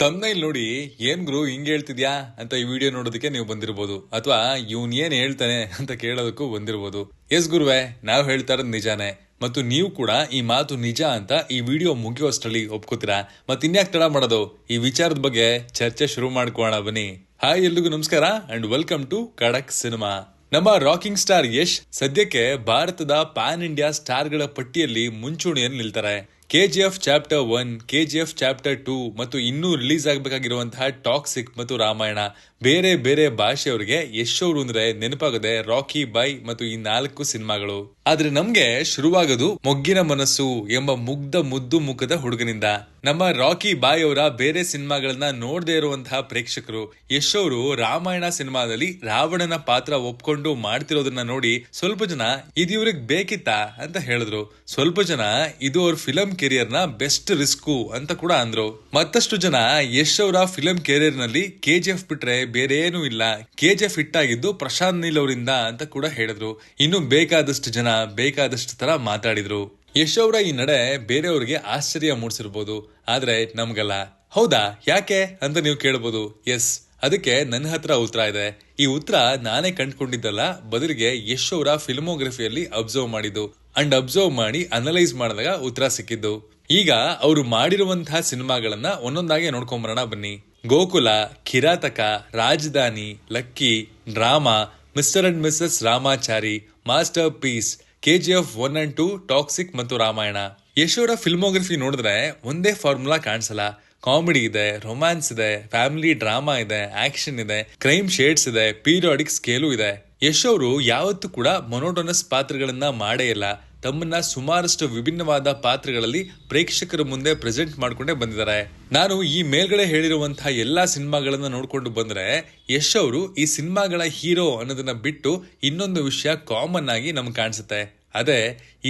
ತಮ್ನೈಲ್ ನೋಡಿ ಏನ್ ಗುರು ಹಿಂಗ್ ಹೇಳ್ತಿದ್ಯಾ ಅಂತ ಈ ವಿಡಿಯೋ ನೋಡೋದಕ್ಕೆ ನೀವು ಬಂದಿರಬಹುದು, ಅಥವಾ ಇವನ್ ಏನ್ ಹೇಳ್ತಾನೆ ಅಂತ ಕೇಳೋದಕ್ಕೂ ಬಂದಿರಬಹುದು. ಎಸ್ ಗುರುವೆ, ನಾವ್ ಹೇಳ್ತಾ ಇರೋದು ನಿಜಾನೇ, ಮತ್ತು ನೀವು ಕೂಡ ಈ ಮಾತು ನಿಜ ಅಂತ ಈ ವಿಡಿಯೋ ಮುಗಿಯುವಷ್ಟರಲ್ಲಿ ಒಪ್ಕೋತೀರಾ. ಮತ್ ಇನ್ಯಾಕ್ ತಡ ಮಾಡೋದು, ಈ ವಿಚಾರದ ಬಗ್ಗೆ ಚರ್ಚೆ ಶುರು ಮಾಡ್ಕೋಣ ಬನ್ನಿ. ಹಾಯ್, ಎಲ್ರಿಗೂ ನಮಸ್ಕಾರ ಅಂಡ್ ವೆಲ್ಕಮ್ ಟು ಖಡಕ್ ಸಿನಿಮಾ. ನಮ್ಮ ರಾಕಿಂಗ್ ಸ್ಟಾರ್ ಯಶ್ ಸದ್ಯಕ್ಕೆ ಭಾರತದ ಪ್ಯಾನ್ ಇಂಡಿಯಾ ಸ್ಟಾರ್ ಗಳ ಪಟ್ಟಿಯಲ್ಲಿ ಮುಂಚೂಣಿಯಲ್ಲಿ ನಿಲ್ತಾರೆ. KGF ಚಾಪ್ಟರ್ 1, KGF ಚಾಪ್ಟರ್ 2 ಮತ್ತು ಇನ್ನೂ ರಿಲೀಸ್ ಆಗಬೇಕಾಗಿರುವಂತಹ ಟಾಕ್ಸಿಕ್ ಮತ್ತು ರಾಮಾಯಣ, ಬೇರೆ ಬೇರೆ ಭಾಷೆಯವರಿಗೆ ಯಶ್ ಅವರು ಅಂದ್ರೆ ನೆನಪಾಗದೆ ರಾಕಿ ಬಾಯ್ ಮತ್ತು ಈ 4 ಸಿನಿಮಾಗಳು. ಆದ್ರೆ ನಮ್ಗೆ ಶುರುವಾಗೋದು ಮೊಗ್ಗಿನ ಮನಸ್ಸು ಎಂಬ ಮುಗ್ಧ ಮುದ್ದು ಮುಖದ ಹುಡುಗನಿಂದ. ನಮ್ಮ ರಾಕಿ ಬಾಯ್ ಅವರ ಬೇರೆ ಸಿನಿಮಾಗಳನ್ನ ನೋಡದೇ ಇರುವಂತಹ ಪ್ರೇಕ್ಷಕರು ಯಶ್ ಅವರು ರಾಮಾಯಣ ಸಿನಿಮಾದಲ್ಲಿ ರಾವಣನ ಪಾತ್ರ ಒಪ್ಕೊಂಡು ಮಾಡ್ತಿರೋದನ್ನ ನೋಡಿ ಸ್ವಲ್ಪ ಜನ ಇದು ಇವ್ರಿಗೆ ಬೇಕಿತ್ತಾ ಅಂತ ಹೇಳಿದ್ರು. ಸ್ವಲ್ಪ ಜನ ಇದು ಅವ್ರ ಫಿಲಂ ಕೆರಿಯರ್ ನ ಬೆಸ್ಟ್ ರಿಸ್ಕು ಅಂತ ಕೂಡ ಅಂದ್ರು. ಮತ್ತಷ್ಟು ಜನ ಯಶ್ ಅವರ ಫಿಲಂ ಕೆರಿಯರ್ ನಲ್ಲಿ KGF ಬಿಟ್ರೆ ಬೇರೆ ಏನೂ ಇಲ್ಲ, KGF ಹಿಟ್ಟಾಗಿದ್ದು ಪ್ರಶಾಂತ್ ನೀಲ್ ಅವರಿಂದ ಅಂತ ಕೂಡ ಹೇಳಿದ್ರು. ಇನ್ನು ಬೇಕಾದಷ್ಟು ಜನ ಬೇಕಾದಷ್ಟು ತರ ಮಾತಾಡಿದ್ರು. ಯಶ್ ಅವರ ಈ ನಡೆ ಬೇರೆಯವ್ರಿಗೆ ಆಶ್ಚರ್ಯ ಮೂಡಿಸಿರ್ಬೋದು, ಆದ್ರೆ ನಮ್ಗಲ್ಲ. ಹೌದಾ, ಯಾಕೆ ಅಂತ ನೀವು ಕೇಳಬಹುದು. ಎಸ್, ಅದಕ್ಕೆ ನನ್ನ ಹತ್ರ ಉತ್ತರ ಇದೆ. ಈ ಉತ್ತರ ನಾನೇ ಕಂಡುಕೊಂಡಿದ್ದಲ್ಲ, ಬದಲಿಗೆ ಯಶ್ ಅವರ ಫಿಲ್ಮೋಗ್ರಫಿಯಲ್ಲಿ ಅಬ್ಸರ್ವ್ ಮಾಡಿದ್ದು ಅಂಡ್ ಅಬ್ಸರ್ವ್ ಮಾಡಿ ಅನಲೈಸ್ ಮಾಡಿದಾಗ ಉತ್ತರ ಸಿಕ್ಕಿದ್ದು. ಈಗ ಅವರು ಮಾಡಿರುವಂತಹ ಸಿನಿಮಾಗಳನ್ನ ಒಂದೊಂದಾಗಿ ನೋಡ್ಕೊಂಬರೋಣ ಬನ್ನಿ. Gokula, Kirataka, Rajadhani, lucky, drama, mister and Mrs Ramachari, masterpiece, KGF 1 and 2, toxic ಮತ್ತು ರಾಮಾಯಣ. ಯಶ್ ಅವರ ಫಿಲ್ಮೋಗ್ರಫಿ ನೋಡಿದ್ರೆ ಒಂದೇ ಫಾರ್ಮುಲಾ ಕಾಣಿಸಲ್ಲ. ಕಾಮಿಡಿ ಇದೆ, ರೊಮ್ಯಾನ್ಸ್ ಇದೆ, ಫ್ಯಾಮಿಲಿ ಡ್ರಾಮಾ ಇದೆ, ಆಕ್ಷನ್ ಇದೆ, ಕ್ರೈಮ್ ಶೇಡ್ಸ್ ಇದೆ, ಪೀರಿಯಾಡಿಕ್ ಸ್ಕೇಲು ಇದೆ. ಯಶ್ ಅವರು ಯಾವತ್ತೂ ಕೂಡ ಮೊನೋಟೋನಸ್ ಪಾತ್ರಗಳನ್ನ ಮಾಡೇ ಇಲ್ಲ. ತಮ್ಮನ್ನ ಸುಮಾರಷ್ಟು ವಿಭಿನ್ನವಾದ ಪಾತ್ರಗಳಲ್ಲಿ ಪ್ರೇಕ್ಷಕರ ಮುಂದೆ ಪ್ರೆಸೆಂಟ್ ಮಾಡ್ಕೊಂಡೇ ಬಂದಿದ್ದಾರೆ. ನಾನು ಈ ಮೇಲ್ಗಡೆ ಹೇಳಿರುವಂತಹ ಎಲ್ಲಾ ಸಿನಿಮಾಗಳನ್ನ ನೋಡ್ಕೊಂಡು ಬಂದ್ರೆ ಯಶ್ ಅವರು ಈ ಸಿನಿಮಾಗಳ ಹೀರೋ ಅನ್ನೋದನ್ನ ಬಿಟ್ಟು ಇನ್ನೊಂದು ವಿಷಯ ಕಾಮನ್ ಆಗಿ ನಮ್ಗೆ ಕಾಣಿಸುತ್ತೆ. ಅದೇ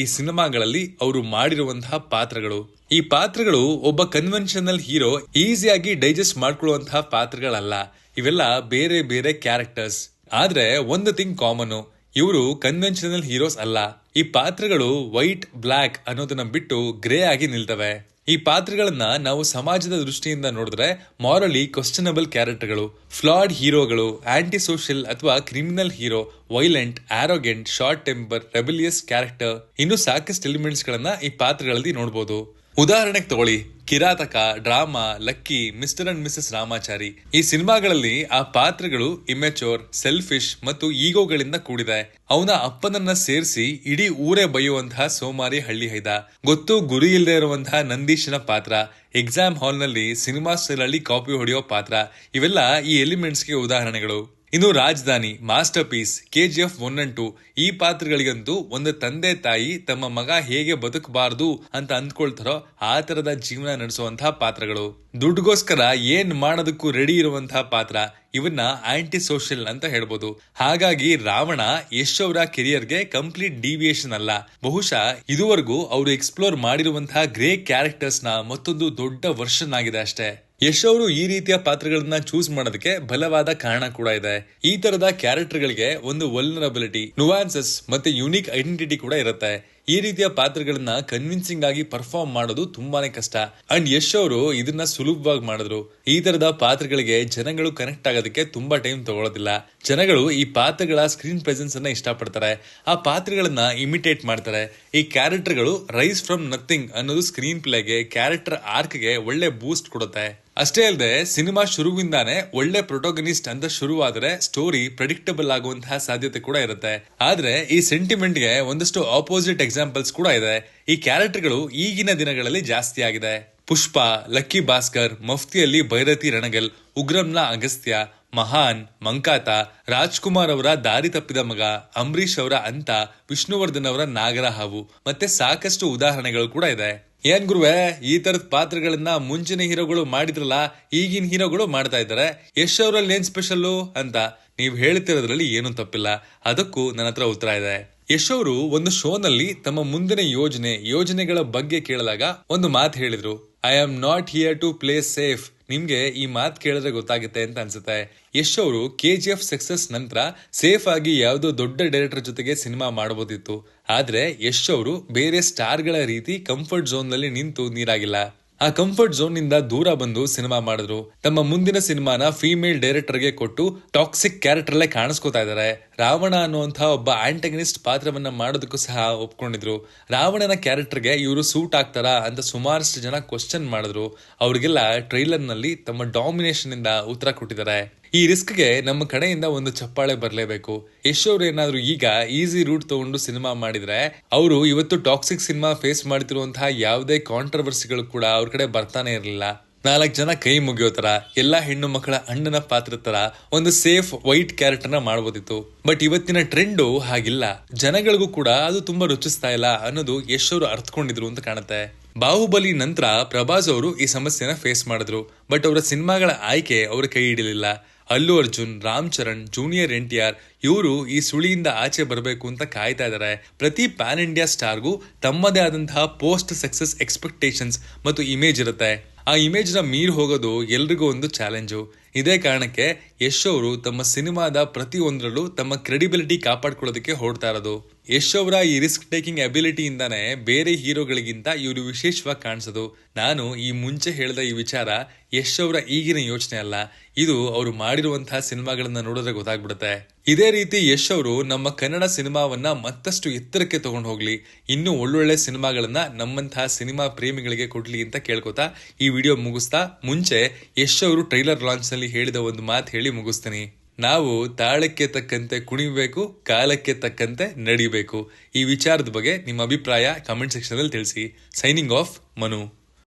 ಈ ಸಿನಿಮಾಗಳಲ್ಲಿ ಅವರು ಮಾಡಿರುವಂತಹ ಪಾತ್ರಗಳು. ಈ ಪಾತ್ರಗಳು ಒಬ್ಬ ಕನ್ವೆನ್ಷನಲ್ ಹೀರೋ ಈಸಿಯಾಗಿ ಡೈಜೆಸ್ಟ್ ಮಾಡ್ಕೊಳ್ಳುವಂತಹ ಪಾತ್ರಗಳಲ್ಲ. ಇವೆಲ್ಲ ಬೇರೆ ಬೇರೆ ಕ್ಯಾರೆಕ್ಟರ್ಸ್. ಆದ್ರೆ ಒಂದು ಥಿಂಗ್ ಕಾಮನ್, ಇವರು ಕನ್ವೆನ್ಷನಲ್ ಹೀರೋಸ್ ಅಲ್ಲ. ಈ ಪಾತ್ರಗಳು ವೈಟ್ ಬ್ಲಾಕ್ ಅನ್ನೋದನ್ನ ಬಿಟ್ಟು ಗ್ರೇ ಆಗಿ ನಿಲ್ತವೆ. ಈ ಪಾತ್ರಗಳನ್ನ ನಾವು ಸಮಾಜದ ದೃಷ್ಟಿಯಿಂದ ನೋಡಿದ್ರೆ ಮಾರಲಿ ಕ್ವಶ್ಚನಬಲ್ ಕ್ಯಾರೆಕ್ಟರ್ಗಳು, ಫ್ಲಾಡ್ ಹೀರೋಗಳು, ಆಂಟಿ ಸೋಷಿಯಲ್ ಅಥವಾ criminal hero, violent, arrogant, short temper, rebellious character, ಇನ್ನು ಸಾಕಷ್ಟು ಎಲಿಮೆಂಟ್ಸ್ ಗಳನ್ನ ಈ ಪಾತ್ರಗಳಲ್ಲಿ ನೋಡಬಹುದು. ಉದಾಹರಣೆಗೆ ತಗೊಳ್ಳಿ, Kirataka, Drama, Lucky, Mr and Mrs Ramachari. ಈ ಸಿನಿಮಾಗಳಲ್ಲಿ ಆ ಪಾತ್ರಗಳು ಇಮ್ಮೆಚೋರ್, ಸೆಲ್ಫಿಶ್ ಮತ್ತು ಈಗೋಗಳಿಂದ ಕೂಡಿದೆ. ಅವನ ಅಪ್ಪನನ್ನ ಸೇರಿಸಿ ಇಡೀ ಊರೇ ಬೈಯುವಂತಹ ಸೋಮಾರಿ ಹಳ್ಳಿ ಹೈದ, ಗೊತ್ತು ಗುರಿ ಇಲ್ಲದೆ ಇರುವಂತಹ ನಂದೀಶನ ಪಾತ್ರ, ಎಕ್ಸಾಮ್ ಹಾಲ್ ನಲ್ಲಿ ಸಿನಿಮಾ ಸ್ಟೈಲ್ ಅಲ್ಲಿ ಕಾಪಿ ಹೊಡೆಯೋ ಪಾತ್ರ, ಇವೆಲ್ಲ ಈ ಎಲಿಮೆಂಟ್ಸ್ಗೆ ಉದಾಹರಣೆಗಳು. ಇನ್ನು ರಾಜಧಾನಿ, ಮಾಸ್ಟರ್ ಪೀಸ್, KGF 1 and 2 ಈ ಪಾತ್ರಗಳಿಗಂತೂ ಒಂದು ತಂದೆ ತಾಯಿ ತಮ್ಮ ಮಗ ಹೇಗೆ ಬದುಕಬಾರ್ದು ಅಂತ ಅಂದ್ಕೊಳ್ತಾರೋ ಆ ತರದ ಜೀವನ ನಡೆಸುವಂತಹ ಪಾತ್ರಗಳು. ದುಡ್ಡುಗೋಸ್ಕರ ಏನ್ ಮಾಡೋದಕ್ಕೂ ರೆಡಿ ಇರುವಂತಹ ಪಾತ್ರ. ಇವನ್ನ ಆಂಟಿ ಸೋಷಿಯಲ್ ಅಂತ ಹೇಳ್ಬೋದು. ಹಾಗಾಗಿ ರಾವಣ ಯಶ್ ಅವರ ಕೆರಿಯರ್ಗೆ ಕಂಪ್ಲೀಟ್ ಡಿವಿಯೇಷನ್ ಅಲ್ಲ, ಬಹುಶಃ ಇದುವರೆಗೂ ಅವರು ಎಕ್ಸ್ಪ್ಲೋರ್ ಮಾಡಿರುವಂತಹ ಗ್ರೇ ಕ್ಯಾರೆಕ್ಟರ್ಸ್ ನ ಮತ್ತೊಂದು ದೊಡ್ಡ ವರ್ಷನ್ ಆಗಿದೆ ಅಷ್ಟೇ. ಯಶ್ ಅವರು ಈ ರೀತಿಯ ಪಾತ್ರಗಳನ್ನ ಚೂಸ್ ಮಾಡೋದಕ್ಕೆ ಬಲವಾದ ಕಾರಣ ಕೂಡ ಇದೆ. ಈ ತರದ ಕ್ಯಾರೆಕ್ಟರ್ ಗಳಿಗೆ ಒಂದು ವಲ್ನರಬಿಲಿಟಿ, ನುವಾನ್ಸಸ್ ಮತ್ತೆ ಯುನೀಕ್ ಐಡೆಂಟಿಟಿ ಕೂಡ ಇರುತ್ತೆ. ಈ ರೀತಿಯ ಪಾತ್ರಗಳನ್ನ ಕನ್ವಿನ್ಸಿಂಗ್ ಆಗಿ ಪರ್ಫಾರ್ಮ್ ಮಾಡೋದು ತುಂಬಾನೇ ಕಷ್ಟ. ಅಂಡ್ ಯಶ್ ಅವರು ಇದನ್ನ ಸುಲಭವಾಗಿ ಮಾಡಿದ್ರು. ಈ ತರದ ಪಾತ್ರಗಳಿಗೆ ಜನಗಳು ಕನೆಕ್ಟ್ ಆಗೋದಕ್ಕೆ ತುಂಬಾ ಟೈಮ್ ತಗೊಳ್ಳೋದಿಲ್ಲ. ಜನಗಳು ಈ ಪಾತ್ರಗಳ ಸ್ಕ್ರೀನ್ ಪ್ರೆಸೆನ್ಸ್ ಅನ್ನ ಇಷ್ಟಪಡ್ತಾರೆ, ಆ ಪಾತ್ರಗಳನ್ನ ಇಮಿಟೇಟ್ ಮಾಡ್ತಾರೆ. ಈ ಕ್ಯಾರೆಕ್ಟರ್ಗಳು ರೈಸ್ ಫ್ರಮ್ ನಥಿಂಗ್ ಅನ್ನೋದು ಸ್ಕ್ರೀನ್ ಪ್ಲೇಗೆ, ಕ್ಯಾರೆಕ್ಟರ್ ಆರ್ಕ್ಗೆ ಒಳ್ಳೆ ಬೂಸ್ಟ್ ಕೊಡುತ್ತೆ. ಅಷ್ಟೇ ಅಲ್ಲದೆ ಸಿನಿಮಾ ಶುರುವಿಂದಾನೆ ಒಳ್ಳೆ ಪ್ರೊಟೋಗನಿಸ್ಟ್ ಅಂತ ಶುರುವಾದರೆ ಸ್ಟೋರಿ ಪ್ರೆಡಿಕ್ಟಬಲ್ ಆಗುವಂತಹ ಸಾಧ್ಯತೆ ಕೂಡ ಇರುತ್ತೆ. ಆದ್ರೆ ಈ ಸೆಂಟಿಮೆಂಟ್ ಗೆ ಒಂದಷ್ಟು ಆಪೋಸಿಟ್ ಎಕ್ಸಾಂಪಲ್ಸ್ ಕೂಡ ಇದೆ. ಈ ಕ್ಯಾರೆಕ್ಟರ್ಗಳು ಈಗಿನ ದಿನಗಳಲ್ಲಿ ಜಾಸ್ತಿ ಆಗಿದೆ. ಪುಷ್ಪ, ಲಕ್ಕಿ ಭಾಸ್ಕರ್, ಮಫ್ತಿಯಲ್ಲಿ ಭೈರತಿ ರಣಗಲ್, ಉಗ್ರಂನ ಅಗಸ್ತ್ಯ, ಮಹಾನ್, ಮಂಕಾತ, ರಾಜ್ಕುಮಾರ್ ಅವರ ದಾರಿ ತಪ್ಪಿದ ಮಗ, ಅಂಬರೀಶ್ ಅವರ ಅಂತ, ವಿಷ್ಣುವರ್ಧನ್ ಅವರ ನಾಗರ ಹಾವು, ಮತ್ತೆ ಸಾಕಷ್ಟು ಉದಾಹರಣೆಗಳು ಕೂಡ ಇದೆ. ಏನ್ ಗುರುವೆ, ಈ ತರದ ಪಾತ್ರಗಳನ್ನ ಮುಂಚಿನ ಹೀರೋಗಳು ಮಾಡಿದ್ರಲ್ಲ, ಈಗಿನ ಹೀರೋಗಳು ಮಾಡ್ತಾ ಇದ್ದಾರೆ, ಯಶ್ ಅವರಲ್ಲಿ ಏನ್ ಸ್ಪೆಷಲ್ಲು ಅಂತ ನೀವ್ ಹೇಳ್ತಿರೋದ್ರಲ್ಲಿ ಏನು ತಪ್ಪಿಲ್ಲ. ಅದಕ್ಕೂ ನನ್ನ ಹತ್ರ ಉತ್ತರ ಇದೆ. ಯಶ್ ಅವರು ಒಂದು ಶೋನಲ್ಲಿ ತಮ್ಮ ಮುಂದಿನ ಯೋಜನೆಗಳ ಬಗ್ಗೆ ಕೇಳಿದಾಗ ಒಂದು ಮಾತು ಹೇಳಿದ್ರು, I am not here to play safe. ನಿಮ್ಗೆ ಈ ಮಾತು ಕೇಳಿದ್ರೆ ಗೊತ್ತಾಗುತ್ತೆ ಅಂತ ಅನ್ಸುತ್ತೆ. ಯಶ್ ಅವರು KGF ಸಕ್ಸಸ್ ನಂತರ ಸೇಫ್ ಆಗಿ ಯಾವುದೋ ದೊಡ್ಡ ಡೈರೆಕ್ಟರ್ ಜೊತೆಗೆ ಸಿನಿಮಾ ಮಾಡಬಹುದಿತ್ತು. ಆದ್ರೆ ಯಶ್ ಅವರು ಬೇರೆ ಸ್ಟಾರ್ ಗಳ ರೀತಿ ಕಂಫರ್ಟ್ ಝೋನ್ ನಲ್ಲಿ ನಿಂತು ನೀರಾಗಿಲ್ಲ. ಆ ಕಂಫರ್ಟ್ ಝೋನ್ ನಿಂದ ದೂರ ಬಂದು ಸಿನಿಮಾ ಮಾಡಿದ್ರು. ತಮ್ಮ ಮುಂದಿನ ಸಿನಿಮಾನ ಫೀಮೇಲ್ ಡೈರೆಕ್ಟರ್ಗೆ ಕೊಟ್ಟು ಟಾಕ್ಸಿಕ್ ಕ್ಯಾರೆಕ್ಟರ್ ಅಲ್ಲೇ ಕಾಣಿಸ್ಕೋತಾ ಇದ್ದಾರೆ. ರಾವಣ ಅನ್ನುವಂತಹ ಒಬ್ಬ ಆಂಟಗನಿಸ್ಟ್ ಪಾತ್ರವನ್ನ ಮಾಡೋದಕ್ಕೂ ಸಹ ಒಪ್ಕೊಂಡಿದ್ರು. ರಾವಣನ ಕ್ಯಾರೆಕ್ಟರ್ಗೆ ಇವರು ಸೂಟ್ ಆಗ್ತಾರಾ ಅಂತ ಸುಮಾರಷ್ಟು ಜನ ಕ್ವಶನ್ ಮಾಡಿದ್ರು. ಅವ್ರಿಗೆಲ್ಲ ಟ್ರೈಲರ್ ನಲ್ಲಿ ತಮ್ಮ ಡಾಮಿನೇಷನ್ ಇಂದ ಉತ್ತರ ಕೊಟ್ಟಿದ್ದಾರೆ. ಈ ರಿಸ್ಕ್ಗೆ ನಮ್ಮ ಕಡೆಯಿಂದ ಒಂದು ಚಪ್ಪಾಳೆ ಬರಲೇಬೇಕು. ಯಶ್ ಅವ್ರು ಏನಾದ್ರು ಈಗ ಈಸಿ ರೂಟ್ ತಗೊಂಡು ಸಿನಿಮಾ ಮಾಡಿದ್ರೆ ಅವರು ಇವತ್ತು ಟಾಕ್ಸಿಕ್ ಸಿನಿಮಾ ಫೇಸ್ ಮಾಡ್ತಿರುವಂತಹ ಯಾವುದೇ ಕಾಂಟ್ರವರ್ಸಿಗಳು ಕೂಡ ಅವ್ರ ಕಡೆ ಬರ್ತಾನೆ ಇರಲಿಲ್ಲ. 4 ಜನ ಕೈ ಮುಗಿಯೋ ತರ, ಎಲ್ಲಾ ಹೆಣ್ಣು ಮಕ್ಕಳ ಅಣ್ಣನ ಪಾತ್ರ ತರ ಒಂದು ಸೇಫ್ ವೈಟ್ ಕ್ಯಾರೆಕ್ಟರ್ನ ಮಾಡ್ಬೋದಿತ್ತು. ಬಟ್ ಇವತ್ತಿನ ಟ್ರೆಂಡು ಹಾಗಿಲ್ಲ. ಜನಗಳಿಗೂ ಕೂಡ ಅದು ತುಂಬಾ ರುಚಿಸ್ತಾ ಇಲ್ಲ ಅನ್ನೋದು ಯಶ್ ಅವರು ಅರ್ಥಕೊಂಡಿದ್ರು ಅಂತ ಕಾಣುತ್ತೆ. ಬಾಹುಬಲಿ ನಂತರ ಪ್ರಭಾಸ್ ಅವರು ಈ ಸಮಸ್ಯೆನ ಫೇಸ್ ಮಾಡಿದ್ರು. ಬಟ್ ಅವರ ಸಿನಿಮಾಗಳ ಆಯ್ಕೆ ಅವರ ಕೈ ಹಿಡಿಲಿಲ್ಲ. ಅಲ್ಲು ಅರ್ಜುನ್, ರಾಮ್ ಚರಣ್, ಜೂನಿಯರ್ NTR ಇವರು ಈ ಸುಳಿಯಿಂದ ಆಚೆ ಬರಬೇಕು ಅಂತ ಕಾಯ್ತಾ ಇದ್ದಾರೆ. ಪ್ರತಿ ಪ್ಯಾನ್ ಇಂಡಿಯಾ ಸ್ಟಾರ್ಗೂ ತಮ್ಮದೇ ಆದಂತಹ ಪೋಸ್ಟ್ ಸಕ್ಸಸ್ ಎಕ್ಸ್ಪೆಕ್ಟೇಷನ್ಸ್ ಮತ್ತು ಇಮೇಜ್ ಇರುತ್ತೆ. ಆ ಇಮೇಜ್ ನ ಮೀರ್ ಹೋಗೋದು ಎಲ್ರಿಗೂ ಒಂದು ಚಾಲೆಂಜು. ಇದೇ ಕಾರಣಕ್ಕೆ ಯಶ್ ಅವರು ತಮ್ಮ ಸಿನಿಮಾದ ಪ್ರತಿಯೊಂದರಲ್ಲೂ ತಮ್ಮ ಕ್ರೆಡಿಬಿಲಿಟಿ ಕಾಪಾಡ್ಕೊಳ್ಳೋದಕ್ಕೆ ಹೊರಡ್ತಾ ಇರೋದು. ಯಶ್ ಅವರ ಈ ರಿಸ್ಕ್ ಟೇಕಿಂಗ್ ಅಬಿಲಿಟಿಯಿಂದಾನೇ ಬೇರೆ ಹೀರೋಗಳಿಗಿಂತ ಇವರು ವಿಶೇಷವಾಗಿ ಕಾಣಿಸೋದು. ನಾನು ಈ ಮುಂಚೆ ಹೇಳಿದ ಈ ವಿಚಾರ ಯಶ್ ಅವರ ಈಗಿನ ಯೋಚನೆ ಅಲ್ಲ, ಇದು ಅವರು ಮಾಡಿರುವಂತಹ ಸಿನಿಮಾಗಳನ್ನ ನೋಡಿದ್ರೆ ಗೊತ್ತಾಗ್ಬಿಡುತ್ತೆ. ಇದೇ ರೀತಿ ಯಶ್ ಅವರು ನಮ್ಮ ಕನ್ನಡ ಸಿನಿಮಾವನ್ನ ಮತ್ತಷ್ಟು ಎತ್ತರಕ್ಕೆ ತಗೊಂಡು ಹೋಗ್ಲಿ, ಇನ್ನೂ ಒಳ್ಳೊಳ್ಳೆ ಸಿನಿಮಾಗಳನ್ನ ನಮ್ಮಂತಹ ಸಿನಿಮಾ ಪ್ರೇಮಿಗಳಿಗೆ ಕೊಡ್ಲಿ ಅಂತ ಕೇಳ್ಕೊತಾ ಈ ವಿಡಿಯೋ ಮುಗಿಸ್ತಾ ಮುಂಚೆ ಯಶ್ ಅವರು ಟ್ರೈಲರ್ ಲಾಂಚ್ ನಲ್ಲಿ ಹೇಳಿದ ಒಂದು ಮಾತು ಹೇಳಿ ಮುಗಿಸ್ತೀನಿ. ನಾವು ತಾಳಕ್ಕೆ ತಕ್ಕಂತೆ ಕುಣಿಬೇಕು, ಕಾಲಕ್ಕೆ ತಕ್ಕಂತೆ ನಡಿಬೇಕು. ಈ ವಿಚಾರದ ಬಗ್ಗೆ ನಿಮ್ಮ ಅಭಿಪ್ರಾಯ ಕಮೆಂಟ್ ಸೆಕ್ಷನ್ ಅಲ್ಲಿ ತಿಳಿಸಿ. Signing off, Manu.